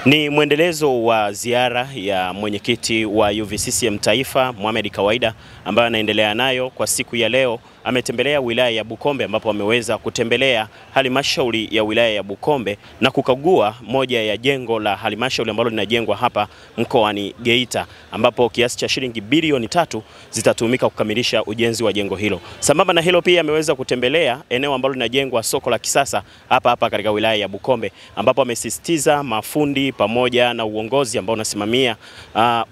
Ni mwendelezo wa ziara ya mwenyekiti wa UVCCM Taifa Mohamed Kawaida ambaye anaendelea nayo kwa siku ya leo. Ametembelea wilaya ya Bukombe ambapo ameweza kutembelea halmashauri ya wilaya ya Bukombe na kukagua moja ya jengo la halmashauri ambalo linajengwa hapa mkoani Geita, ambapo kiasi cha shilingi bilioni 3 zitatumika kukamilisha ujenzi wa jengo hilo. Sambamba na hilo pia ameweza kutembelea eneo ambalo linajengwa soko la kisasa hapa katika wilaya ya Bukombe, ambapo amesisitiza mafundi pamoja na uongozi ambao unasimamia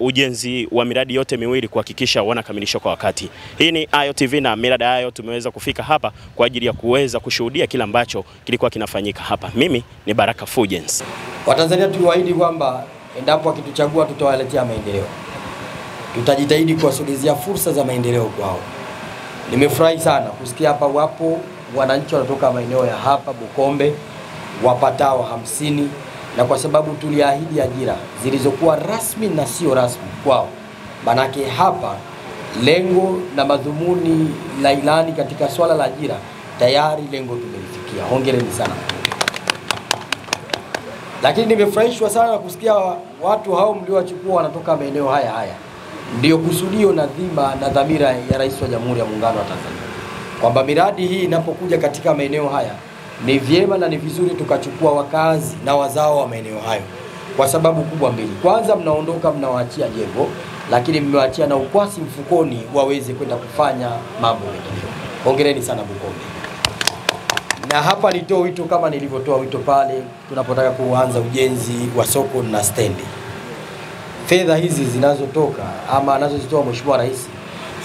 ujenzi wa miradi yote miwili kuhakikisha wanakamilisha kwa wakati. Hii ni Ayo TV na Miradi Ayo tumeweza kufika hapa kwa ajili ya kuweza kushuhudia kila ambacho kilikuwa kinafanyika hapa. Mimi ni Baraka Fulgence. Watanzania tuliwaahidi kwamba endapo wakituchagua tutawaletea maendeleo. Tutajitahidi kuwasogezea fursa za maendeleo kwao. Nimefurahi sana kusikia hapa wapo wananchi wanatoka maeneo ya hapa Bukombe wapatao 50, na kwa sababu tuliahidi ajira zilizokuwa rasmi na sio rasmi kwao. Manake hapa lengo na madhumuni la ilani katika swala la ajira tayari lengo tumelifikia. Hongereni sana. Lakini nimefurahishwa sana kusikia watu hao mliowachukua wanatoka maeneo haya. Ndio kusudio na dhima na dhamira ya Rais wa Jamhuri ya Muungano wa Tanzania, kwamba miradi hii inapokuja katika maeneo haya ni vyema na ni vizuri tukachukua wakazi na wazao wa maeneo hayo kwa sababu kubwa mbili. Kwanza, mnaondoka mnawaachia jengo, lakini mmewaachia na ukwasi mfukoni waweze kwenda kufanya mambo mengine. Hongereni sana Bukombe. Na hapa nitoa wito kama nilivyotoa wito pale tunapotaka kuanza ujenzi wa soko na stendi. Fedha hizi zinazotoka ama anazozitoa Mheshimiwa Rais,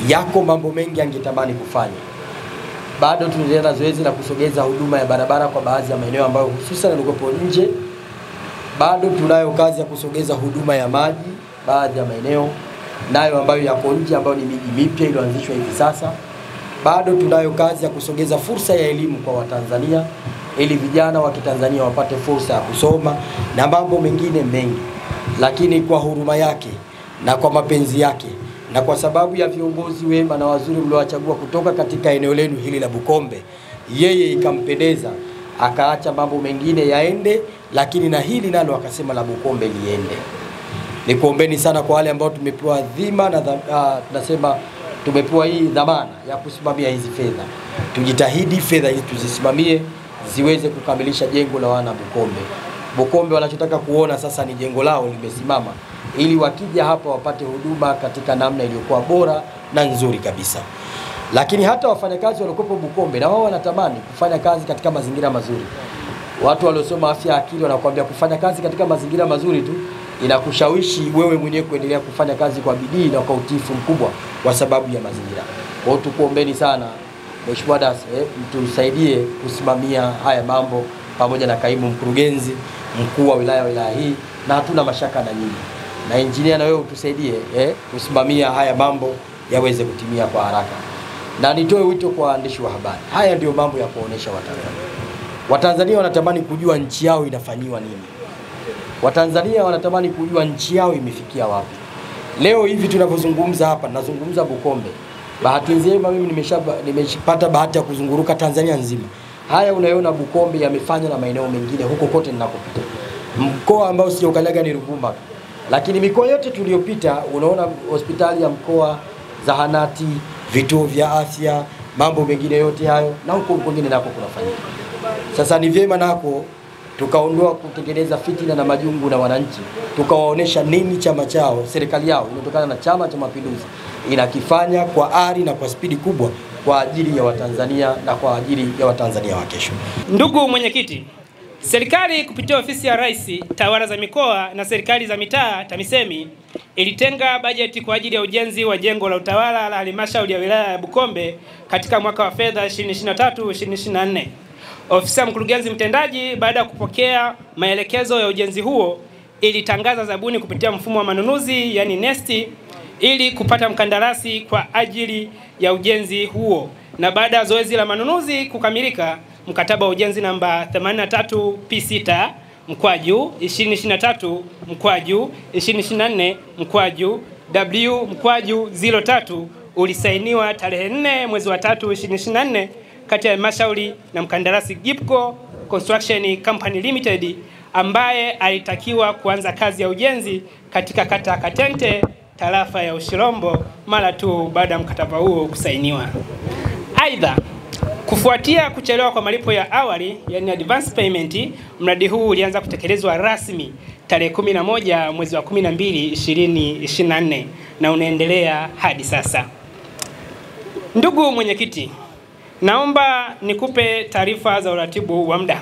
yako mambo mengi angetamani kufanya. Bado tunaendelea na zoezi la kusogeza huduma ya barabara kwa baadhi ya maeneo ambayo hususan yalikopo nje. Bado tunayo kazi ya kusogeza huduma ya maji baadhi ya maeneo nayo ambayo yako nje, ambayo ni miji mipya iliyoanzishwa hivi sasa. Bado tunayo kazi ya kusogeza fursa ya elimu kwa Watanzania ili vijana wa Kitanzania wapate fursa ya kusoma na mambo mengine mengi. Lakini kwa huruma yake na kwa mapenzi yake na kwa sababu ya viongozi wema na wazuri mliowachagua kutoka katika eneo lenu hili la Bukombe, yeye ikampendeza akaacha mambo mengine yaende, lakini na hili nalo akasema la Bukombe liende. Nikuombeni sana kwa wale ambao tumepewa dhima na tunasema tumepewa hii dhamana ya kusimamia hizi fedha. Tujitahidi fedha hizi tuzisimamie ziweze kukamilisha jengo la wana Bukombe. Bukombe wanachotaka kuona sasa ni jengo lao limesimama ili wakija hapa wapate huduma katika namna iliyokuwa bora na nzuri kabisa. Lakini hata wafanyakazi waliokuwa Bukombe na wao wanatamani kufanya kazi katika mazingira mazuri. Watu waliosoma afya ya akili wanakuambia kufanya kazi katika mazingira mazuri tu inakushawishi wewe mwenyewe kuendelea kufanya kazi kwa bidii na kwa utiifu mkubwa kwa sababu ya mazingira. Kwa hiyo tukuombeni sana Mheshimiwa Das, mtusaidie kusimamia haya mambo pamoja na kaimu mkurugenzi mkuu wa wilaya hii, na hatuna mashaka na nyinyi. Na engineer na wewe utusaidie kusimamia haya mambo yaweze kutimia kwa haraka. Na nitoe wito kwa waandishi wa habari. Haya ndio mambo ya kuonesha Watanzania. Watanzania wanatamani kujua nchi yao inafanyiwa nini. Watanzania wanatamani kujua nchi yao imefikia wapi. Leo hivi tunavyozungumza hapa, nazungumza Bukombe. Bahati njema mimi nimeshapata bahati ya kuzunguruka Tanzania nzima. Haya unayoona Bukombe yamefanywa na maeneo mengine huko kote ninakopita. Mkoa ambao sio Kalaga ni Ruvuma. Lakini mikoa yote tuliyopita unaona hospitali ya mkoa, zahanati, vituo vya afya, mambo mengine yote hayo na huko kwingine nako kunafanyika. Sasa ni vyema nako tukaondoa kutengeneza fitina na majungu na wananchi. Tukawaonesha nini chama chao, serikali yao inatokana na Chama cha Mapinduzi inakifanya kwa ari na kwa spidi kubwa kwa ajili ya Watanzania na kwa ajili ya Watanzania wa kesho. Ndugu mwenyekiti, serikali kupitia ofisi ya Rais, tawala za mikoa na serikali za mitaa TAMISEMI ilitenga bajeti kwa ajili ya ujenzi wa jengo la utawala la halmashauri ya wilaya ya Bukombe katika mwaka wa fedha 2023-2024. Ofisi ya mkurugenzi mtendaji baada ya kupokea maelekezo ya ujenzi huo ilitangaza zabuni kupitia mfumo wa manunuzi yani NeST ili kupata mkandarasi kwa ajili ya ujenzi huo. Na baada ya zoezi la manunuzi kukamilika, mkataba wa ujenzi namba 83 P6 mkwaju 2023 mkwaju 2024 mkwaju W mkwaju 03 ulisainiwa tarehe 4 mwezi wa 3 2024 kati ya halmashauri na mkandarasi Gipco Construction Company Limited ambaye alitakiwa kuanza kazi ya ujenzi katika kata ya Katente, tarafa ya Ushirombo mara tu baada ya mkataba huo kusainiwa. Aidha, kufuatia kuchelewa kwa malipo ya awali, yani advance payment, mradi huu ulianza kutekelezwa rasmi tarehe 11 mwezi wa 12 2024 na unaendelea hadi sasa. Ndugu mwenyekiti, naomba nikupe taarifa za uratibu wa muda.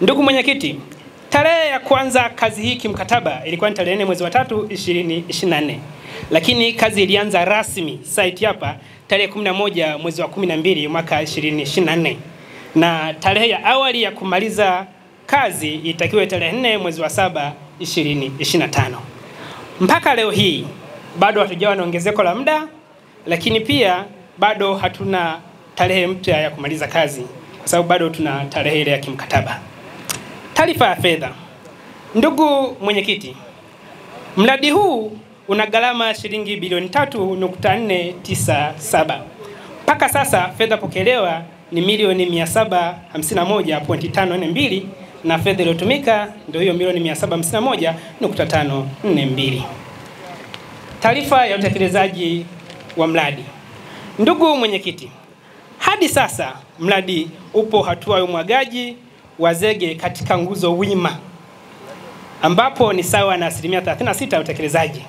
Ndugu mwenyekiti, tarehe ya kwanza kazi hii kimkataba ilikuwa ni tarehe 4 mwezi wa 3 2024. Lakini kazi ilianza rasmi site hapa tarehe 11 mwezi wa 12 mwaka 2024. Na tarehe ya awali ya kumaliza kazi itakiwa tarehe 4 mwezi wa 7 2025. Mpaka leo hii bado hatujawa na ongezeko la muda, lakini pia bado hatuna tarehe mpya ya kumaliza kazi kwa sababu bado tuna tarehe ile ya kimkataba. Taarifa ya fedha. Ndugu mwenyekiti, mradi huu una gharama shilingi bilioni 3.497. Mpaka sasa fedha pokelewa ni milioni 751.542 na fedha iliyotumika ndio hiyo milioni 751.542. Taarifa ya utekelezaji wa mradi. Ndugu mwenyekiti, hadi sasa mradi upo hatua ya umwagaji wa zege katika nguzo wima ambapo ni sawa na 36% ya utekelezaji.